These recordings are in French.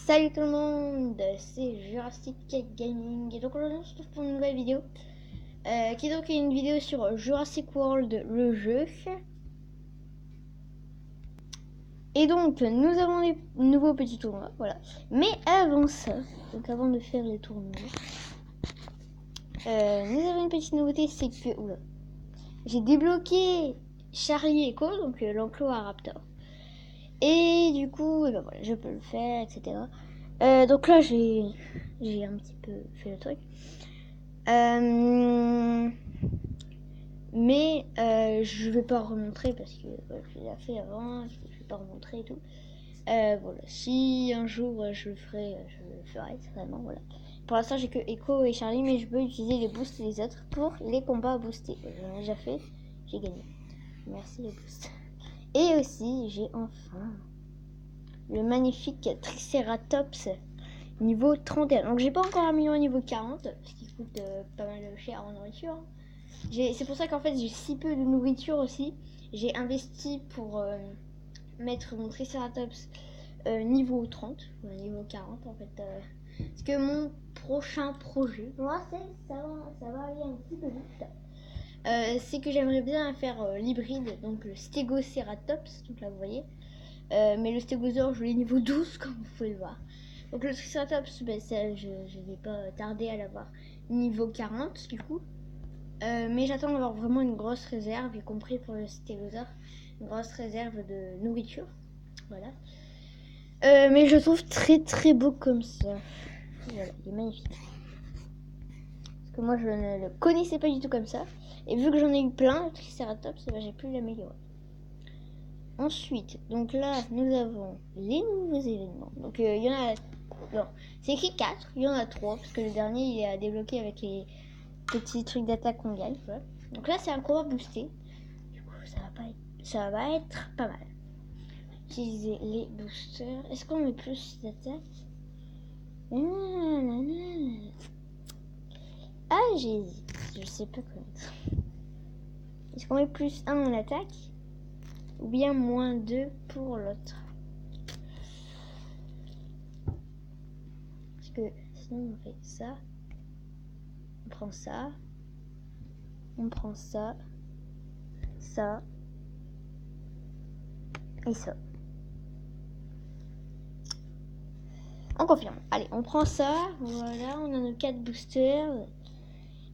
Salut tout le monde, c'est Jurassic Gaming et donc aujourd'hui on se retrouve pour une nouvelle vidéo qui est donc une vidéo sur Jurassic World, le jeu. Et donc nous avons des nouveaux petits tournois, voilà. Mais avant ça, donc avant de faire les tournois, nous avons une petite nouveauté, c'est que j'ai débloqué Charlie Echo, donc l'enclos à Raptor. Et du coup, ben voilà, je peux le faire, etc. Donc là, j'ai un petit peu fait le truc. Mais je vais pas remontrer parce que je l'ai fait avant, je vais pas remontrer et tout. Voilà, si un jour je le ferai, je le ferai certainement, voilà. Pour l'instant j'ai que Echo et Charlie, mais je peux utiliser les boosts des autres pour les combats boostés. J'en ai déjà fait, j'ai gagné. Merci les boosts. Et aussi j'ai enfin le magnifique Triceratops niveau 31. Donc j'ai pas encore un million au niveau 40, ce qui coûte pas mal cher en nourriture. C'est pour ça qu'en fait j'ai si peu de nourriture aussi. J'ai investi pour mettre mon Triceratops niveau 30, niveau 40 en fait. Parce que mon prochain projet, moi ça va aller un petit peu vite. C'est que j'aimerais bien faire l'hybride, donc le Stegoceratops, donc là vous voyez. Mais le stégosaure, je l'ai niveau 12 comme vous pouvez le voir. Donc le Triceratops, ben, ça, je vais pas tarder à l'avoir niveau 40 du coup. Mais j'attends d'avoir vraiment une grosse réserve, y compris pour le stégosaure, une grosse réserve de nourriture. Voilà. Mais je le trouve très très beau comme ça. Voilà, il est magnifique. Parce que moi je ne le connaissais pas du tout comme ça. Et vu que j'en ai eu plein, le Triceratops, ben, j'ai pu l'améliorer. Ensuite, donc là, nous avons les nouveaux événements. Donc il y en a... Non, c'est écrit 4, il y en a 3, parce que le dernier, il est à débloquer avec les petits trucs d'attaque qu'on gagne. Voilà. Donc là, c'est un combat boosté. Du coup, ça va être pas mal. Utiliser les boosters. Est-ce qu'on met plus d'attaque? Ah, j'hésite. Je sais pas quoi mettre. Est-ce qu'on met plus 1 en attaque? Ou bien moins 2 pour l'autre? Parce que sinon on fait ça. On prend ça. On prend ça. Ça. Et ça. On confirme. Allez, on prend ça. Voilà, on a nos 4 boosters.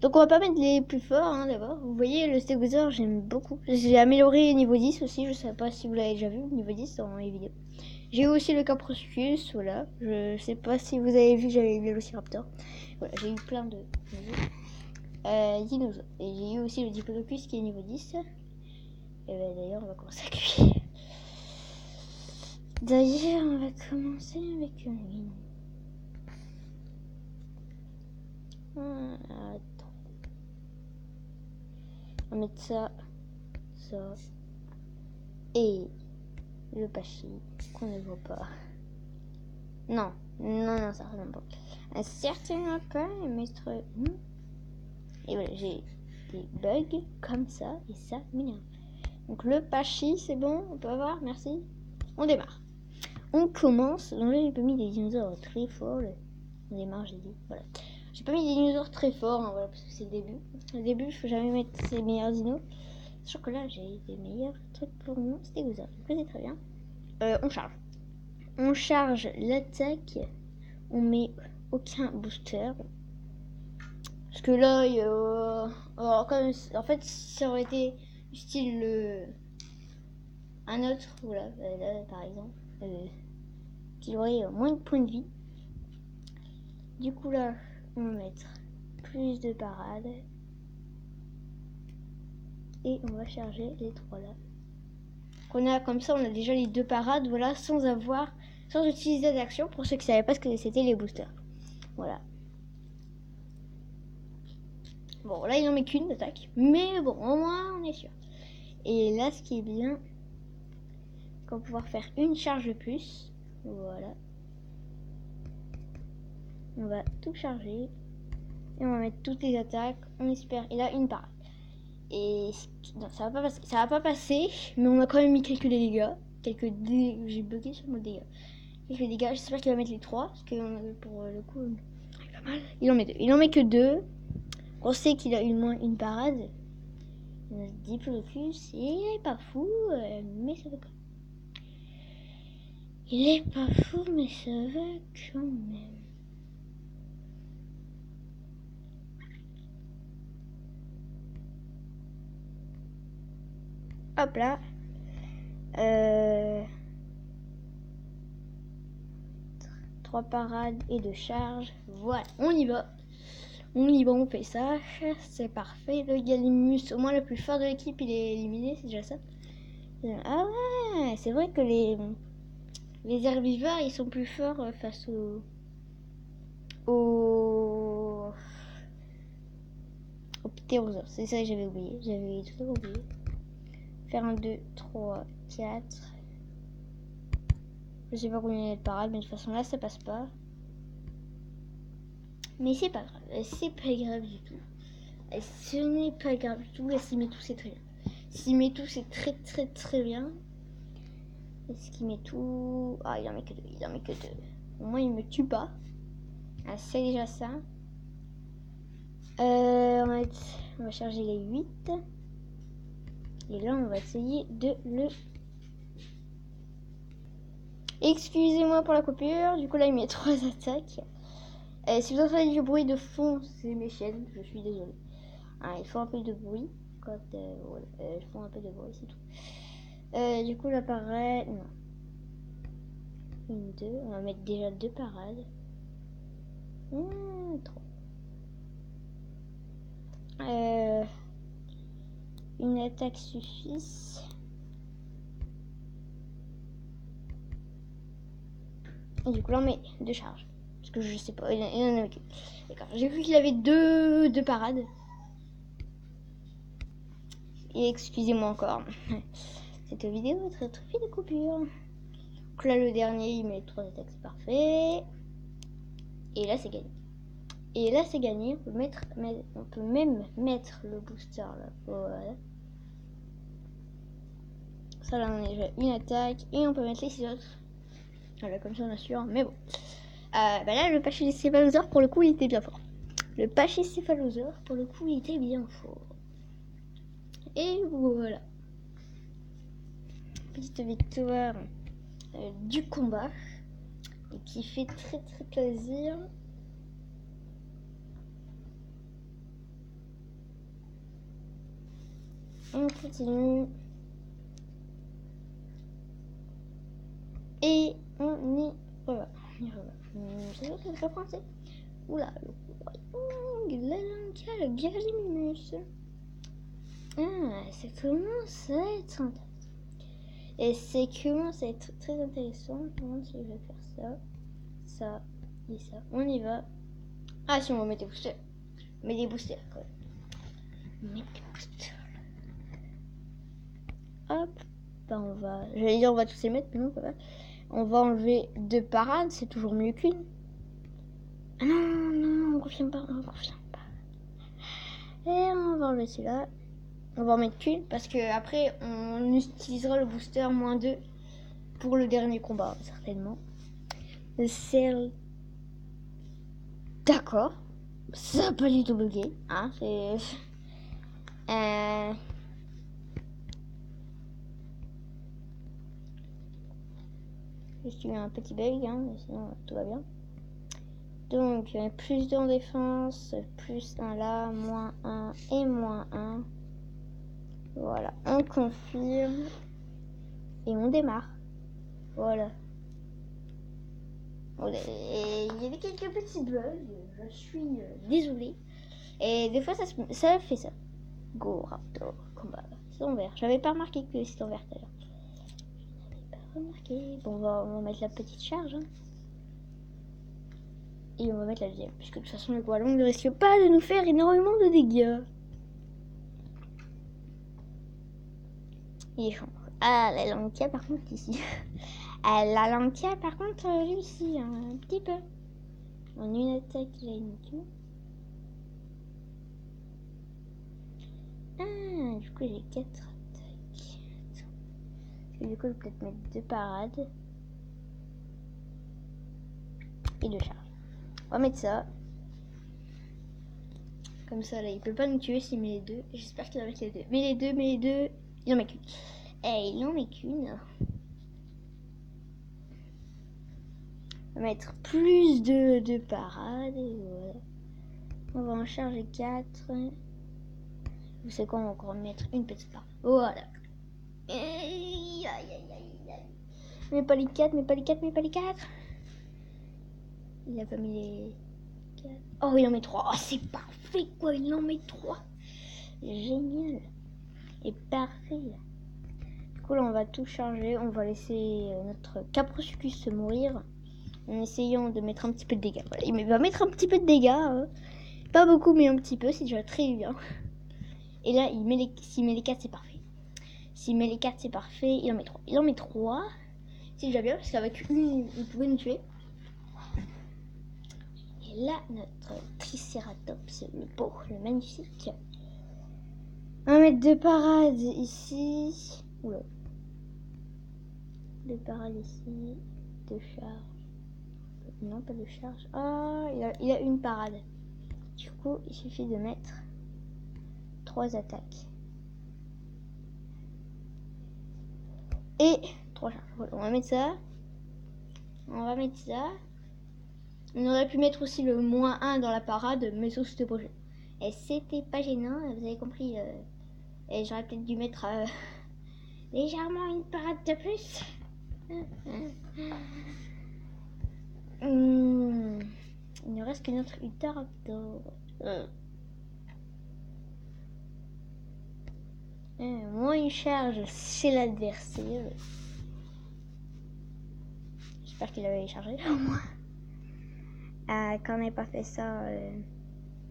Donc on va pas mettre les plus forts hein, d'abord. Vous voyez le stégosaure, j'aime beaucoup. J'ai amélioré niveau 10 aussi, je sais pas si vous l'avez déjà vu, niveau 10 dans les vidéos. J'ai eu aussi le Caproscus, voilà. Je sais pas si vous avez vu que j'avais eu le Velociraptor. Voilà, j'ai eu plein de dinosaures. Et j'ai eu aussi le Diplodocus qui est niveau 10. Et ben, d'ailleurs on va commencer à cuire. D'ailleurs on va commencer avec une... Attends. On va mettre ça, ça, et le Pachi, qu'on ne voit pas. Non, certainement pas. Certainement pas, maître. Et voilà, j'ai des bugs comme ça, et ça m'énerve. Donc le Pachi, c'est bon, on peut avoir, merci. On démarre. On commence, donc là j'ai pas mis des dinosaures très forts. On démarre, j'ai dit, voilà. J'ai pas mis des dinosaures très forts, hein, voilà, parce que c'est le début. Au début, il faut jamais mettre ses meilleurs dinos. Sauf que là, j'ai des meilleurs trucs pour mon stégosaure. Donc c'est très bien. On charge. On charge l'attaque. On met aucun booster. Parce que là, alors, comme, en fait, ça aurait été du style un autre, voilà, là, par exemple, qui aurait moins de points de vie. Du coup, là, on va mettre plus de parades. Et on va charger les 3 là. On a comme ça, on a déjà les 2 parades, voilà, sans utiliser d'action pour ceux qui ne savaient pas ce que c'était les boosters. Voilà. Bon, là, il n'en met qu'une d'attaque, mais bon, au moins, on est sûr. Et là, ce qui est bien, qu'on va pouvoir faire une charge de plus. Voilà. On va tout charger. Et on va mettre toutes les attaques. On espère. Et là, une parade. Et non, ça va pas passer, mais on a quand même mis quelques dégâts. J'ai bugué sur mon dégât. Il fait des dégâts. J'espère qu'il va mettre les 3. Parce que pour le coup, il est pas mal. Il en met 2. Il en met que 2. On sait qu'il a moins une parade. Il a 10 Diplodocus. Il est pas fou. Mais ça va quand même. Il est pas fou, mais ça va quand même. Hop là. 3 parades et 2 charges. Voilà, on y va. On fait ça. C'est parfait. Le Galimus, au moins le plus fort de l'équipe, il est éliminé, c'est déjà ça. Ah ouais, c'est vrai que les herbivores, ils sont plus forts face aux ptérosaures. C'est ça que j'avais oublié. J'avais tout oublié. Faire un 2, 3, 4. Je sais pas combien il y a de parades, mais de toute façon là ça passe pas. Mais c'est pas grave. C'est pas grave du tout. Et ce n'est pas grave du tout. Et s'il met tout, c'est très bien. S'il met tout, c'est très très très bien. Est-ce qu'il met tout? Ah, il en met que 2. Il en met que 2. Au moins, il me tue pas. Ah, c'est déjà ça. On va charger les 8. Et là, on va essayer de le... Excusez-moi pour la coupure. Du coup, là, il met 3 attaques. Si vous entendez du bruit de fond, c'est mes chaînes. Je suis désolée. Ah, il faut un peu de bruit. Quand, voilà, il faut un peu de bruit, c'est tout. Du coup, là, pareil... Non. Une, 2. On va mettre déjà 2 parades. 3. Une attaque suffit. Et du coup, là, on met 2 charges. Parce que je sais pas, il en avait qu'une. D'accord, j'ai cru qu'il avait 2 parades. Et excusez-moi encore. Cette vidéo est très très de coupure. Donc là, le dernier, il met 3 attaques, c'est parfait. Et là, c'est gagné. Et là, c'est gagné. On peut même mettre le booster là. Voilà. Ça, là, on a déjà une attaque. Et on peut mettre les 6 autres. Voilà, comme ça, on assure. Mais bon. Bah là, le Pachycéphalosaure, pour le coup, il était bien fort. Le Pachycéphalosaure, pour le coup, il était bien fort. Et voilà. Petite victoire du combat. Et qui fait très très plaisir. On continue. Et on y reva. C'est vrai que c'est pas français. Oula, le Galimus. Ah, ça commence à être intéressant. Et c'est commence à être très intéressant. Si je vais faire ça, ça et ça. On y va. Ah, si on va mettre des boosters. Mais des boosters quand même. Mettre des boosters. Hop. Ben, on va. J'allais dire on va tous les mettre, mais non, pas mal. On va enlever 2 parades, c'est toujours mieux qu'une. Ah non, non, on confirme pas, on confirme pas. Et on va enlever celui-là. On va en mettre qu'une parce que après on utilisera le booster -2 pour le dernier combat, certainement. C'est d'accord. Ça n'a pas du tout bloqué. Hein, c'est. Juste eu un petit bug, hein, mais sinon tout va bien. Donc plus 2 en défense, plus 1 là, -1 et -1. Voilà, on confirme. Et on démarre. Voilà. Il y avait quelques petits bugs, je suis désolée. Et des fois ça fait ça. Go Raptor combat. C'est en vert. J'avais pas remarqué que c'était en vert d'ailleurs. Je n'avais pas remarqué. Bon, on va mettre la petite charge. Hein. Et on va mettre la deuxième. Puisque de toute façon le Gualong ne risque pas de nous faire énormément de dégâts. Il est chambre. Ah, la Lantia par contre ici. La Lantia par contre réussit un petit peu. En une attaque, il a une queue. Ah, du coup j'ai 4 attaques. Et du coup je vais peut-être mettre 2 parades. et de charge. On va mettre ça. Comme ça, là, il peut pas nous tuer s'il met les deux. J'espère qu'il va mettre les deux. Mais les deux, il en met qu'une. Eh, il en met qu'une. On va mettre plus de parades. Et voilà. On va en charger 4. Vous savez quoi, on va encore mettre une petite parade. Voilà. Aïe, aïe, aïe, aïe. Mais pas les 4, mais pas les 4, mais pas les 4. Il a pas mis les 4. Oh, il en met 3. Oh, c'est parfait, quoi. Il en met 3. Génial. Et parfait. Du coup, là, on va tout charger. On va laisser notre Caprosuchus se mourir. En essayant de mettre un petit peu de dégâts. Voilà, il va mettre un petit peu de dégâts. Pas beaucoup, mais un petit peu. C'est déjà très bien. Et là, s'il met les 4, c'est parfait. S'il met les 4, c'est parfait. Il en met 3. Il en met 3. C'est déjà bien, parce qu'avec une, il pouvait nous tuer. Et là, notre Triceratops, le beau, le magnifique. On va mettre 2 parades ici. Oula. 2 parades ici. 2 charges. Non, pas de charge. Ah, il a une parade. Du coup, il suffit de mettre 3 attaques. Et 3 charges. Voilà, on va mettre ça. On va mettre ça. On aurait pu mettre aussi le -1 dans la parade, mais ça c'était pas gênant. Et c'était pas gênant, vous avez compris. Et j'aurais peut-être dû mettre légèrement une parade de plus. Il ne reste que notre Utahraptor. Moins une charge chez l'adversaire. J'espère qu'il avait chargé au moins. Quand on n'ait pas fait ça.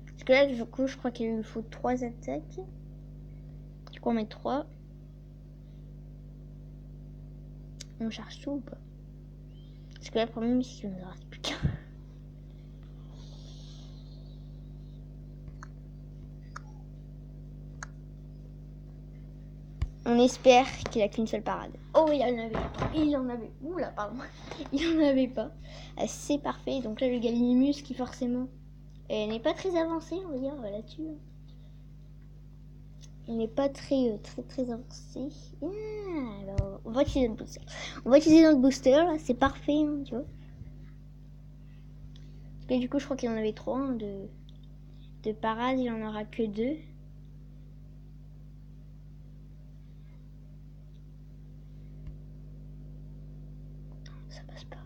Parce que là, du coup, je crois qu'il lui faut 3 attaques. Du coup, on met 3. On charge tout ou pas? Parce que là, le problème, c'est qu'il ne nous en reste plus qu'un. On espère qu'il a qu'une seule parade. Oh, il en avait pas. Il en avait. Oula, pardon. Il en avait pas. C'est parfait. Donc là, le Gallimimus qui forcément n'est pas très avancé, on va dire, là-dessus. Il n'est pas très avancé. Alors, on va utiliser notre booster. On va utiliser notre booster, là, c'est parfait, hein, tu vois. Parce que du coup, je crois qu'il en avait 3 hein, de parade, il en aura que 2. Ça passe pas.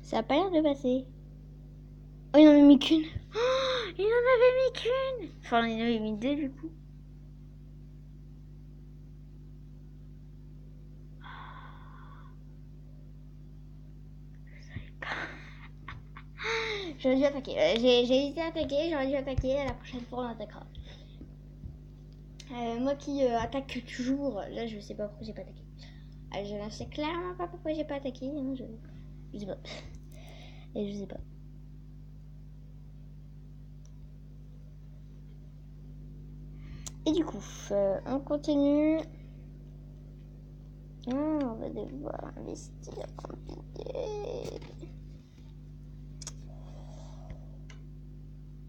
Ça a pas l'air de passer. Oh, il n'en avait mis qu'une. Oh, il n'en avait mis qu'une. Enfin, il en avait mis 2 du coup. J'aurais dû attaquer. J'ai hésité à attaquer, j'aurais dû attaquer. La prochaine fois, on attaquera. Moi qui attaque toujours, là je sais pas pourquoi j'ai pas attaqué. Je ne sais clairement pas pourquoi j'ai pas attaqué. Hein, je sais pas. Et je sais pas. Et du coup, on continue. On va devoir investir en billets.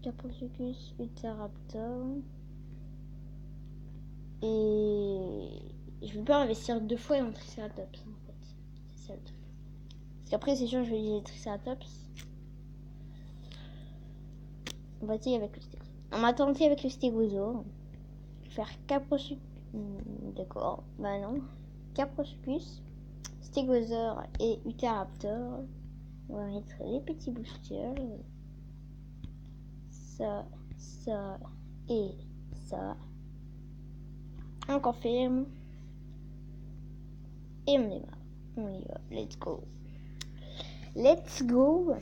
Caprosuchus, Utahraptor. Et je veux pas investir 2 fois en Triceratops en fait. C'est ça le truc. Parce qu'après c'est sûr je vais utiliser Triceratops. On va essayer avec le Stégosaure. On m'a tenté avec le Stégosaure. Faire Caprosuchus. D'accord, bah non. Caprosuchus, Stégosaure et Utahraptor. On va mettre les petits boosters. Ça et ça. On confirme. Et on démarre. On y va. Let's go. Let's go.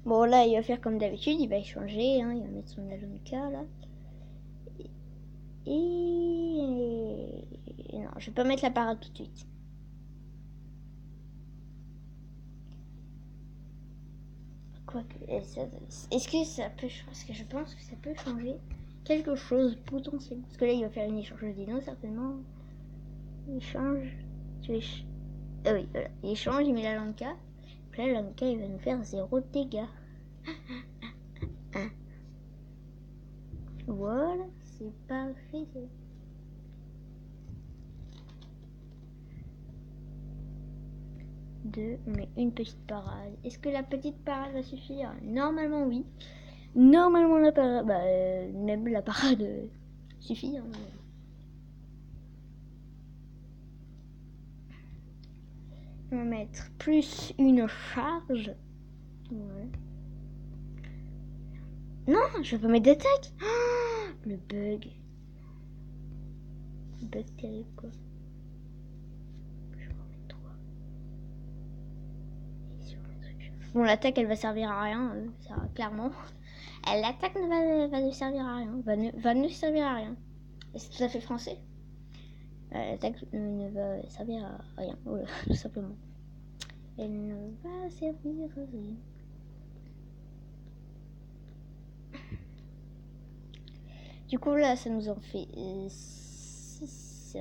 Bon là il va faire comme d'habitude. Il va échanger. Hein, il va mettre son Alonka là. Et non, je vais pas mettre la parade tout de suite. Quoique, est-ce que ça peut changer? Parce que je pense que ça peut changer quelque chose potentiellement. Parce que là, il va faire une échange de dino, certainement. Il change. Ah oui, voilà. Il change, il met la Lanka. Donc là, la Lanka, il va nous faire 0 de dégâts. Voilà, c'est parfait. Deux, mais une petite parade. Est-ce que la petite parade va suffire? Normalement, oui. Normalement, la parade, même la parade suffit. Hein. On va mettre plus une charge. Voilà. Non, je peux pas mettre d'attaque. Oh, le bug. Le bug terrible, quoi. Je vais en mettre 3. Bon, l'attaque, elle va servir à rien, ça, clairement. L'attaque va ne servir à rien. Va ne servir à rien. Et c'est tout à fait français. L'attaque ne va servir à rien, voilà, tout simplement. Elle ne va servir à rien. Du coup, là, ça nous en fait 6.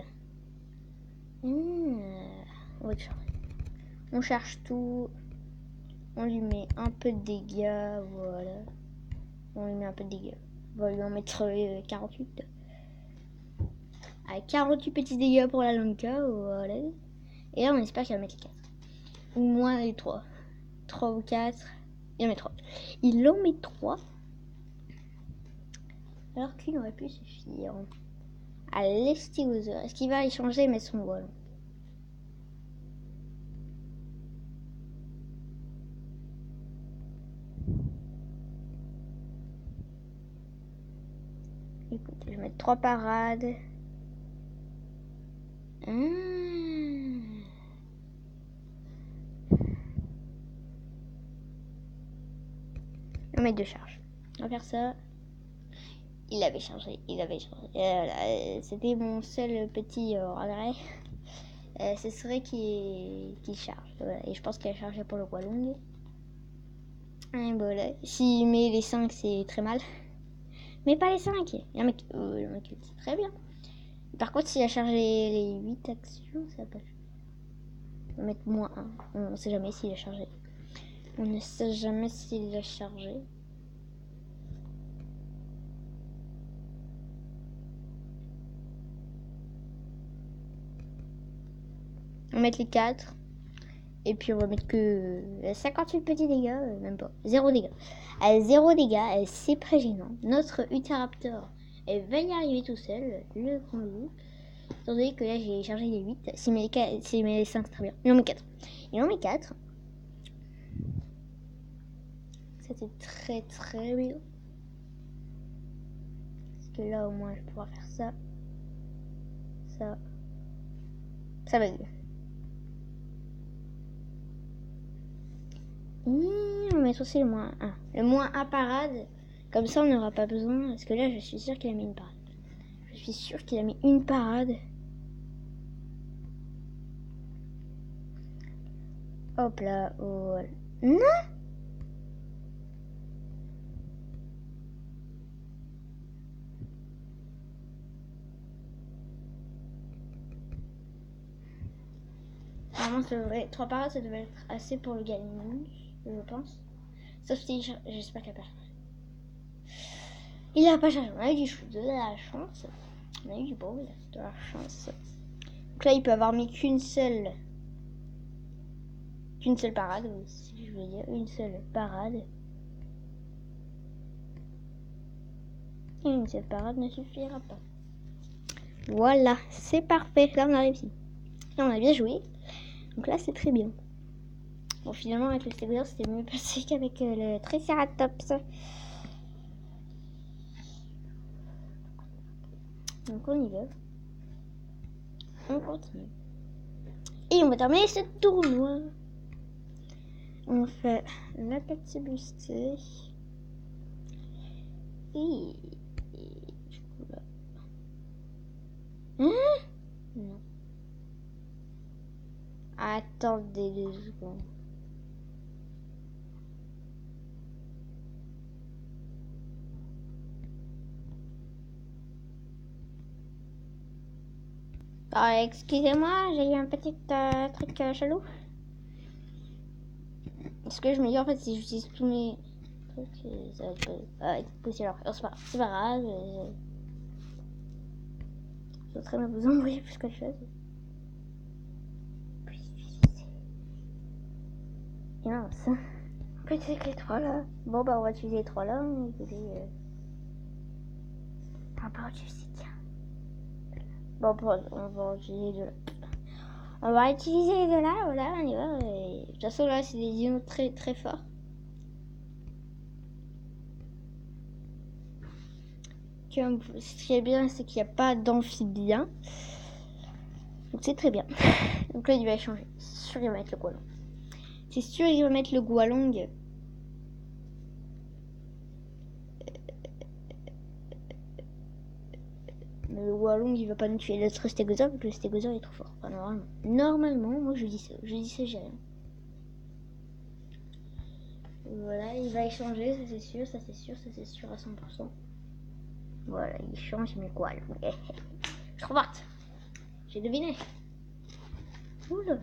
On charge tout. On lui met un peu de dégâts, voilà. On lui met un peu de dégâts. On va lui en mettre 48. 48 petits dégâts pour la Lanka, voilà. Et là, on espère qu'il va mettre les 4. Ou moins les 3. 3 ou 4. Il en met 3. Il en met 3. Alors qu'il aurait pu suffire. À l'Estigouser. Est-ce qu'il va y changer et mettre son voile? Écoutez, je vais mettre 3 parades. On va mettre 2 charges. On va faire ça. Il avait changé. C'était mon seul petit regret. Ce serait qu'il charge. Voilà. Et je pense qu'il a chargé pour le Gualong. Et voilà. S'il met les 5, c'est très mal. Mais pas les 5. Il y a un mec, c'est très bien. Par contre, s'il a chargé les 8 actions, ça peut. On va mettre moins 1. On ne sait jamais s'il a chargé. On ne sait jamais s'il a chargé. On va mettre les 4. Et puis on va mettre que 58 petits dégâts, même pas. 0 dégâts. 0 dégâts, c'est très gênant. Notre Utahraptor va y arriver tout seul, le grand loup. Étant donné que là j'ai chargé les 8. S'il met les 5, c'est très bien. Il en met 4. Il en met 4. C'était très très bien. Parce que là au moins je vais pouvoir faire ça. Ça va mieux. On va mettre aussi le moins 1. Le moins 1 parade. Comme ça, on n'aura pas besoin. Parce que là, je suis sûre qu'il a mis une parade. Je suis sûre qu'il a mis une parade. Hop là. Oh. Non! Normalement, 3 parades, ça devait être assez pour le Gallimus, je pense. Sauf si j'espère qu'il a pas changé. Il a pas changé. On a eu de la chance. On a eu du bol, de la chance. Donc là, il peut avoir mis qu'une seule parade, si je veux dire. Une seule parade. Et une seule parade ne suffira pas. Voilà, c'est parfait. Là, on a réussi. Là, on a bien joué. Donc là, c'est très bien. Bon, finalement, avec le Stégosaure, c'était mieux passé qu'avec le Triceratops. Donc on y va. On continue. Et on va terminer ce tournoi. On fait la petite boostée. Et du coup là. Non. Attendez 2 secondes. Excusez-moi, j'ai eu un petit truc chelou. Est-ce que je me dis en fait si j'utilise tous mes trucs, ça va être possible. Alors, c'est pas grave. Je voudrais bien vous envoyer plus qu'autre chose. Et mince. On peut utiliser que les trois là. Bon bah on va utiliser les trois là. Écoutez, on va utiliser tiens. Bon on va utiliser les deux là. On va utiliser les deux là, voilà, on y va. De toute façon là c'est des dinos très très forts. Ce qui est bien c'est qu'il n'y a pas d'amphibien. Donc c'est très bien. Donc là il va changer. C'est sûr il va mettre le Gualong. C'est sûr il va mettre le Gualong. Mais le Gualong il va pas nous tuer l'autre stégosaure parce que le stégosaure est trop fort. Enfin, normalement, moi je dis ça, j'ai rien. Voilà, il va échanger, ça c'est sûr, ça c'est sûr à 100%. Voilà, il change, il met quoi là? Je suis trop forte. J'ai deviné. Oula.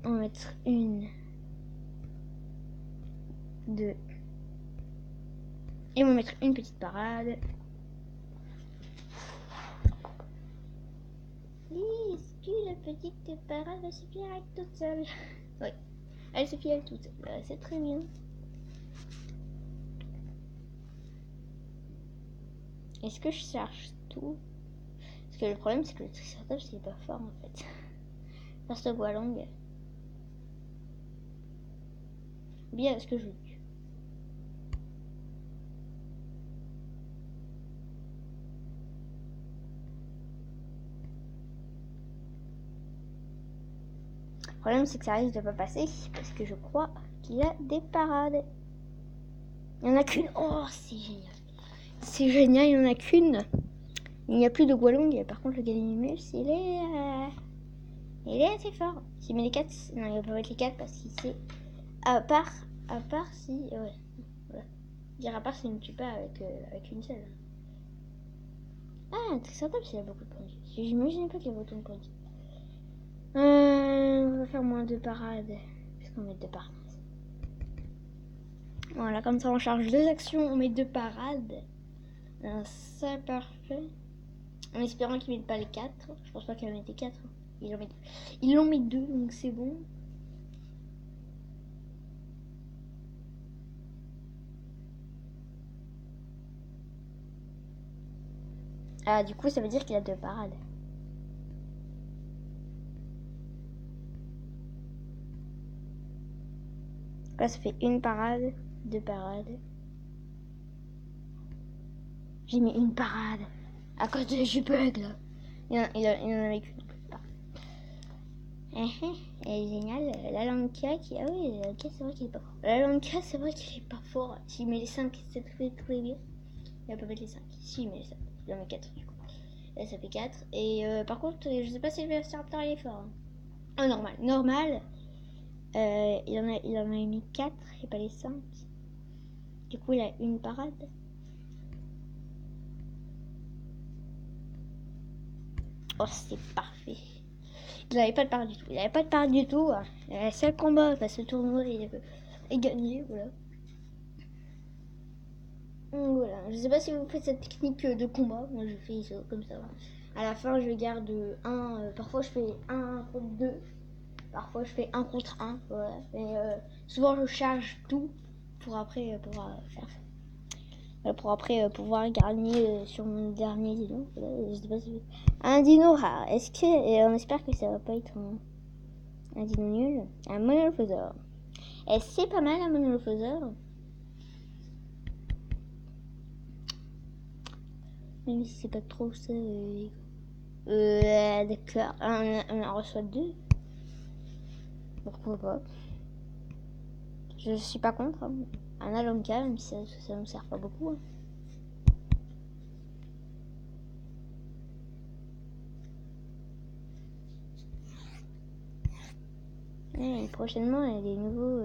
On va mettre une, deux. Et on va mettre une petite parade. Est-ce que la petite parade va se faire toute seule? Oui, elle se fait toute seule. C'est très bien. Est-ce que je cherche tout? Parce que le problème c'est que le triceratops il est pas fort en fait. Parce que le Gualong. Bien, est-ce que je le tue? Le problème c'est que ça risque de pas passer parce que je crois qu'il y a des parades. Il n'y en a qu'une. Oh c'est génial. C'est génial, il n'y en a qu'une. Il n'y a plus de Gualong. Par contre le Gallimimus il est assez fort. S'il met les 4, non il va pas mettre les 4 parce qu'il sait. À part si. Ouais. Voilà. Dire à part s'il ne tue pas avec une seule. Ah, Triceratops il a beaucoup de points de vie. J'imagine pas qu'il y a autant de points de vie. On va faire moins de parades. Puisqu'on met 2 parades. Voilà, comme ça on charge 2 actions, on met 2 parades. C'est parfait. En espérant qu'ils mettent pas les 4. Je pense pas qu'ils en mettent les 4. Ils l'ont mis 2, donc c'est bon. Ah, du coup, ça veut dire qu'il y a 2 parades. Là, ça fait 1 parade, 2 parades. J'ai mis 1 parade. À cause de je bug là. Il en avait qu'une. Elle est géniale. La Lanka qui. Ah oui, la Lanka c'est vrai qu'il est pas fort. La Lanka c'est vrai qu'il est pas fort. S'il met les 5, c'est très bien. Il va pas mettre les 5. S'il met les 5, il en met 4 du coup. Là ça fait 4. Et par contre, je sais pas si le Velociraptor il est fort. Ah, normal. Il en a mis 4 et pas les 5. Du coup, il a 1 parade. Oh, c'est parfait. Il n'avait pas de parade du tout. Il n'avait pas de parade du tout. Le seul combat, enfin, ce tournoi, il est gagné. Voilà. Voilà. Je sais pas si vous faites cette technique de combat. Moi, je fais ça comme ça. À la fin, je garde 1. Parfois, je fais 1 contre 2. Parfois, je fais 1 contre 1. Voilà. Mais souvent, je charge tout pour après pouvoir faire ça. Pour après pouvoir gagner sur mon dernier dino. Je sais pas si... Un dino rare. Est-ce que... Et on espère que ça va pas être un dino nul. Un monolophosaure. Est-ce que c'est pas mal un monolophosaure? Même si c'est pas trop ça. D'accord. On en reçoit 2. Pourquoi pas? Je suis pas contre. Hein. Un Alonka, même si ça nous sert pas beaucoup. Hein. Et prochainement, il y a des nouveaux...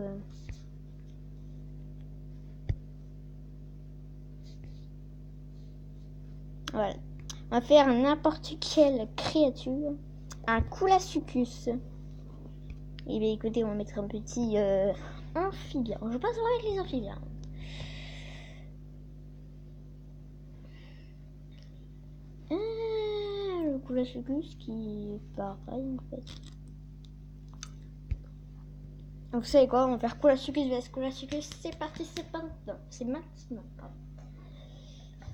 Voilà. On va faire n'importe quelle créature. Un Coolasuchus. Et bien écoutez, on va mettre un petit amphibien. Je passe avec les amphibiens. Le Coolasuchus qui est pareil en fait. Vous savez quoi, on va faire Coolasuchus vs Coolasuchus. C'est parti, c'est pas maintenant. C'est maintenant.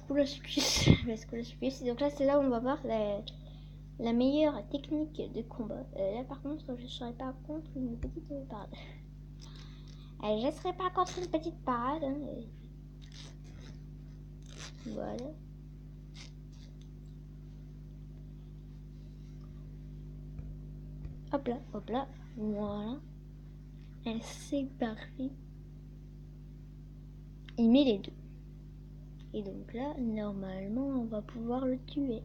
Coolasuchus vs Coolasuchus. Et donc là, c'est là où on va voir la meilleure technique de combat. Là, par contre, je ne serai pas contre une petite parade. Je ne serai pas contre une petite parade. Hein, voilà. Hop là, hop là. Voilà. C'est parti. Il met les deux. Et donc là, normalement, on va pouvoir le tuer.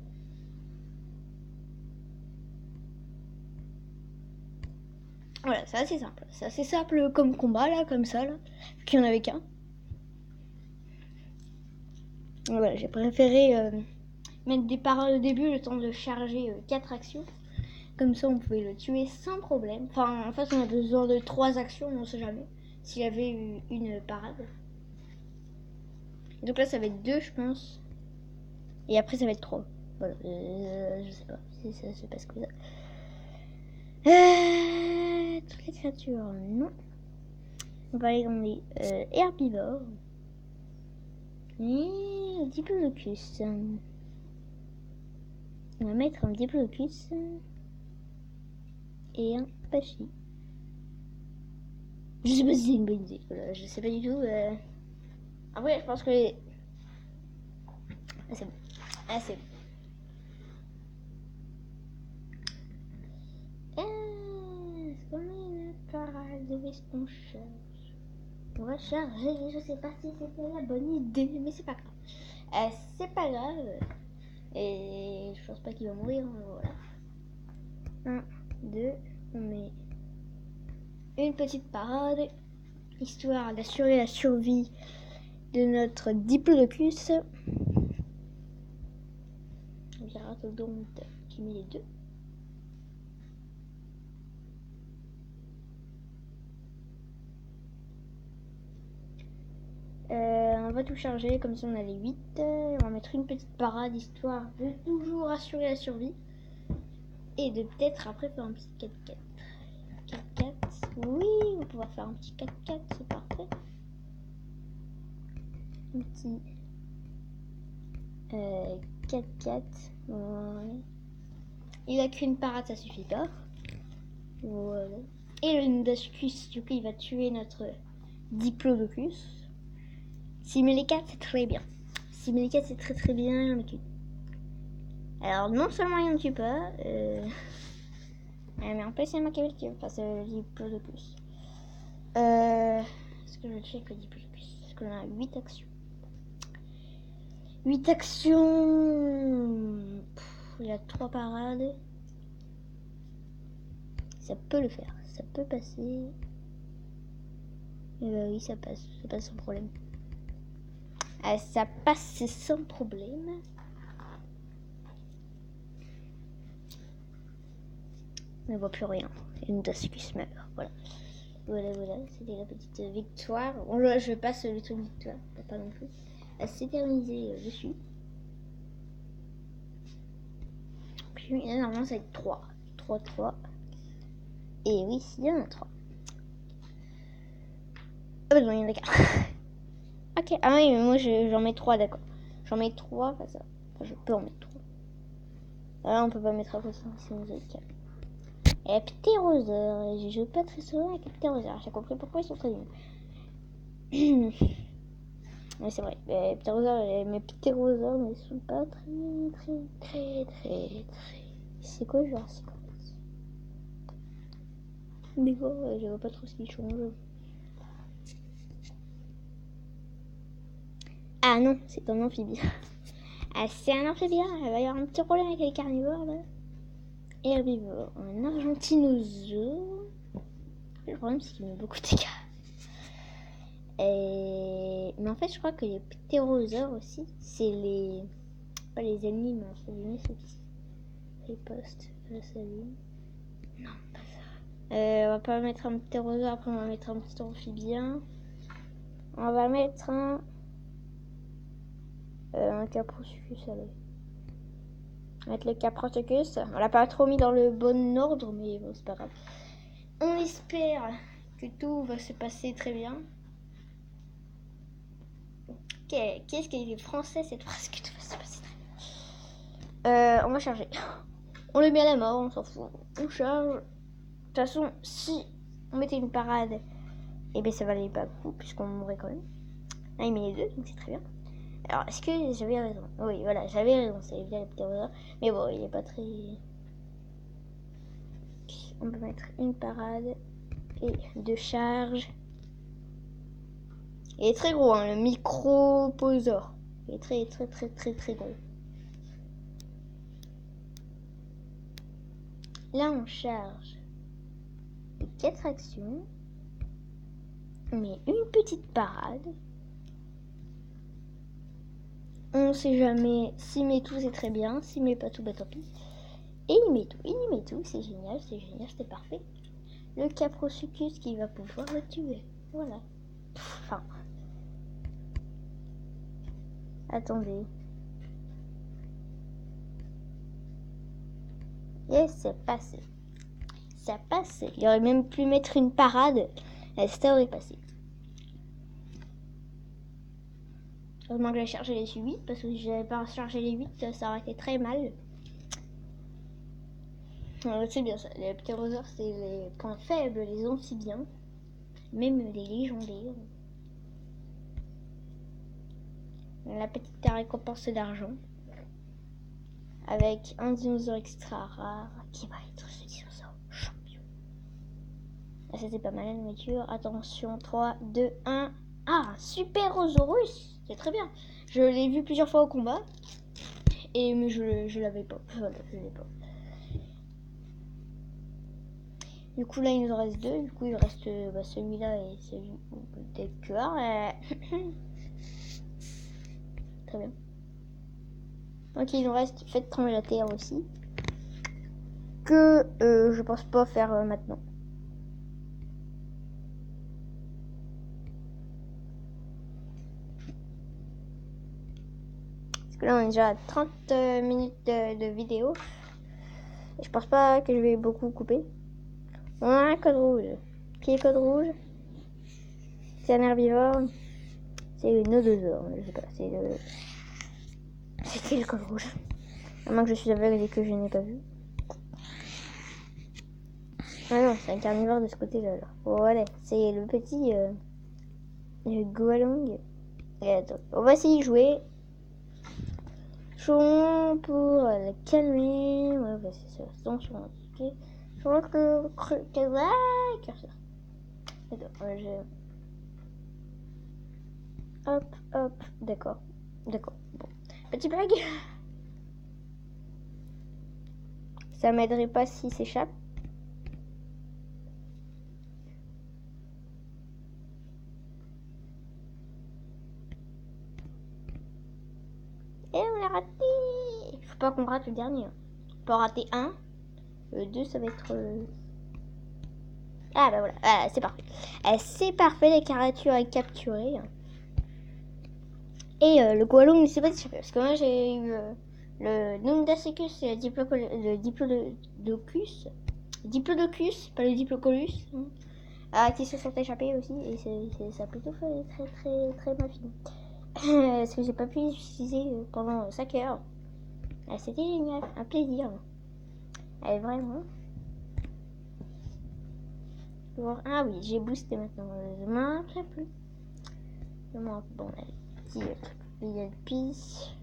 Voilà, c'est assez simple. C'est assez simple comme combat, là, comme ça, là. Qu'il n'y en avait qu'un. Voilà, j'ai préféré mettre des paroles au début, le temps de charger 4 actions. Comme ça, on pouvait le tuer sans problème. Enfin, en fait, on a besoin de 3 actions, on ne sait jamais. S'il y avait eu une parade. Et donc là, ça va être 2, je pense. Et après, ça va être 3. Voilà, je sais pas si ça se passe comme ça. Toutes les créatures, non. On va aller dans les herbivores. Et un diplodocus. On va mettre un diplodocus et un pachy. Je sais pas si c'est une bonne idée. Voilà, je sais pas du tout. Après, je pense que... Ah, c'est bon. Ah, c'est bon. Est-ce qu'on a une parade de veston charge? On va charger. Je sais pas si c'était la bonne idée, mais c'est pas grave. C'est pas grave. Et je pense pas qu'il va mourir. Voilà. 1, 2, on met une petite parade, histoire d'assurer la survie de notre diplodocus. Viratodonte qui met les deux. On va tout charger, comme ça on a les 8. On va mettre une petite parade, histoire de toujours assurer la survie. Et de peut-être après faire un petit 4-4. 4-4, oui, on va pouvoir faire un petit 4-4, c'est parfait. Un petit 4-4, ouais. Il a qu'une parade, ça suffit pas. Voilà. Et le Nudascus, du coup, il va tuer notre Diplodocus. S'il met les 4, c'est très bien. S'il met les 4, c'est très très bien, il en tue. Alors, non seulement il en tue pas, mais en plus, c'est moi qui vais le tuer, enfin, c'est le Diplodocus. Est-ce que je le check le Diplodocus? Parce qu'on a 8 actions. 8 actions. Il y a 3 parades. Ça peut le faire, ça peut passer. Et bah oui, ça passe sans problème. Ça passe sans problème. On ne voit plus rien. Et Nudascus meurt. Voilà. Voilà, c'était la petite victoire. Bon, là, je passe le truc victoire, pas non plus. À s'éterniser dessus. Puis là, normalement, ça va être 3. 3. Et oui, il y en a 3. Ah bah non, il y en a 4. Ok, ah oui, mais moi j'en mets 3, d'accord. J'en mets 3, enfin ça. Enfin, je peux en mettre 3. Là, on peut pas mettre à côté, sinon vous êtes calme. Et Ptérosaure, je joue pas très souvent avec Ptérosaure. J'ai compris pourquoi ils sont très nuls. Oui, c'est vrai. Mes Ptérosaures ne sont pas très. C'est quoi le genre? C'est quoi? Mais quoi, je vois pas trop ce qui change. Ah non, c'est un amphibien. Ah, c'est un amphibien, il va y avoir un petit problème avec les carnivores là. Herbivore, un argentinosaure. Le problème c'est qu'il met beaucoup de dégâts. Mais en fait, je crois que les ptérosaures aussi, c'est les pas les ennemis, mais entre guillemets, c'est qui? Riposte, salut. Non, pas ça. On va pas mettre un ptérosaure, après on va mettre un petit amphibien. On va mettre un Caprosuchus, allez. On va mettre le Caprosuchus. On l'a pas trop mis dans le bon ordre, mais bon, c'est pas grave. On espère que tout va se passer très bien. Qu'est-ce qu'il est français cette phrase, que tout va se passer très bien. On va charger. On le met à la mort, on s'en fout. On charge. De toute façon, si on mettait une parade, eh bien ça valait pas le coup, puisqu'on mourrait quand même. Là, il met les deux, donc c'est très bien. Alors, est-ce que j'avais raison? Oui, voilà, j'avais raison, c'est bien le ptérosaure. Mais bon, il est pas très... On peut mettre une parade et 2 charges. Il est très gros, hein, le microposaure. Il est très gros. Là, on charge 4 actions. On met une petite parade. On sait jamais. S'il met tout, c'est très bien. S'il met pas tout, bah tant pis. Et il met tout. C'est génial, c'est parfait. Le Caprosuchus qui va pouvoir le tuer. Voilà. Enfin. Attendez. Et c'est passé. Ça passe. Il aurait même pu mettre une parade. Ça aurait passé. Heureusement que j'ai chargé les 8, parce que si j'avais pas chargé les 8, ça aurait été très mal. C'est bien ça. Les ptérosaures, c'est les points faibles, les amphibiens. Même les légendaires. La petite récompense d'argent. Avec un dinosaure extra rare qui va être ce dinosaure champion. Là, c'était pas mal la nourriture. Attention, 3, 2, 1. Ah, Superosaurus. C'est très bien. Je l'ai vu plusieurs fois au combat. Mais je l'avais pas. Voilà, je l'ai pas. Du coup, là, il nous en reste 2. Du coup, il reste celui-là et celui des cœurs. Très bien. Donc, il nous reste Faites trembler la terre aussi. Que je pense pas faire maintenant. Parce que là, on est déjà à 30 minutes de vidéo. Et je pense pas que je vais beaucoup couper. On a un code rouge. Qui est code rouge? C'est un herbivore. C'est le nodosaure. Je sais pas. C'était le code rouge. À moins que je suis aveugle et que je n'ai pas vu. Ah non, c'est un carnivore de ce côté-là. Voilà, c'est le petit Goalong. Et attends, on va essayer de jouer. Jouons pour le calmer. Ouais, bah c'est ça. Attention. Je vois que curseur. Attends, hop, d'accord. Bon. Petite blague. Ça m'aiderait pas s'il s'échappe. Et on l'a raté. Faut pas qu'on rate le dernier. On peut en rater un. Le 2, ça va être... Ah bah voilà, c'est parfait. C'est parfait, la créature est capturée. Et le Goalong ne s'est pas échappé. Parce que moi j'ai eu le Nundacecus et le Diplodocus, pas le Diplocolus. Qui se sont échappés aussi. Et ça a plutôt fait très mal fini. Parce que j'ai pas pu l'utiliser pendant 5 heures. C'était génial, un plaisir. Vraiment. Ah oui, j'ai boosté maintenant. Je m'en rappelle plus. Bon, il y a le pis.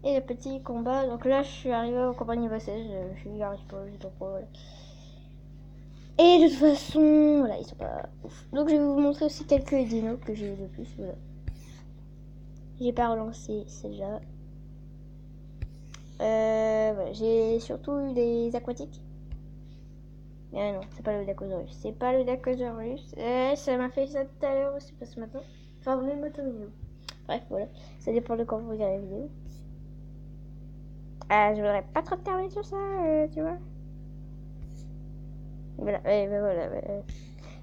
Et le petit combat. Donc là, je suis arrivée au combat niveau 16. Je n'y arrive pas, j'ai trop voilà. Et de toute façon, voilà, ils sont pas ouf. Donc je vais vous montrer aussi quelques dinos que j'ai eu de plus. Voilà. J'ai pas relancé celle-là. Voilà, j'ai surtout eu des aquatiques. Mais non, c'est pas le Dacosaurus. C'est pas le Dacosaurus. Ça m'a fait ça tout à l'heure aussi, pas ce matin. Enfin, même matin vidéo. Bref, voilà. Ça dépend de quand vous regardez la vidéo. Je voudrais pas trop terminer sur ça, tu vois. Voilà, voilà.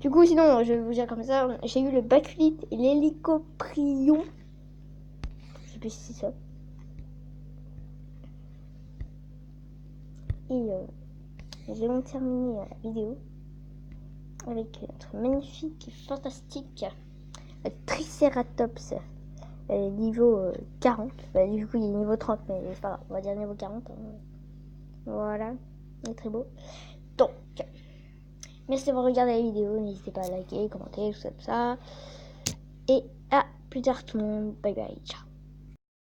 Du coup, sinon, je vais vous dire comme ça, j'ai eu le baculite et l'hélicoprion. Je sais plus si c'est ça. Et nous allons terminer la vidéo avec notre magnifique et fantastique Triceratops. Niveau 40. Du coup, il est niveau 30, mais c'est pas grave, on va dire niveau 40. Hein. Voilà, il est très beau. Donc, merci d'avoir regardé la vidéo. N'hésitez pas à liker, commenter, tout ça. Et à plus tard tout le monde. Bye bye, ciao.